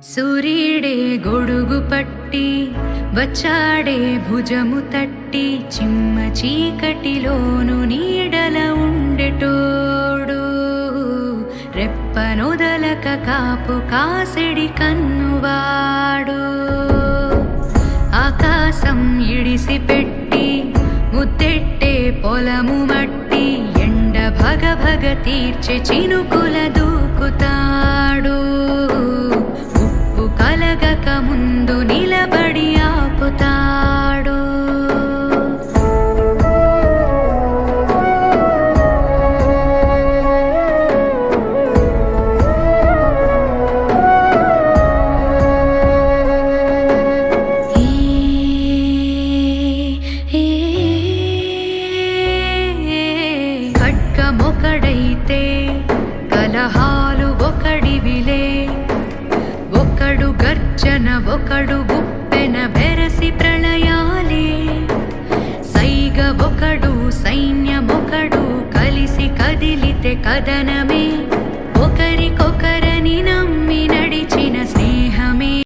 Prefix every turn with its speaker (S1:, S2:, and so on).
S1: సూర్యుడే గొడుగు పట్టి వచ్చాడే భుజము తట్టి చిమ్మ చీకటిలోను నీడల ఉండెటోడు రెప్పనొదలక కాపు కాసెడి కన్నువాడు ఆకాశం ఇడిసి పెట్టి ముద్దెట్టే పొలము మట్టి ఎండ భగ భగ తీర్చే చినుకుల దూకుతాడు ఉప్పు కలగక ముందు నిలబడి ఆపుతాడు ఖడ్గమొకడైతే కలహాలు ఒకడివిలే ఒకడు గర్జన ఒకడు ఉప్పెన బెరసి ప్రళయాలే సైగ ఒకడు సైన్యమొకడు కలిసి కదిలితే కదనమే ఒకరికొక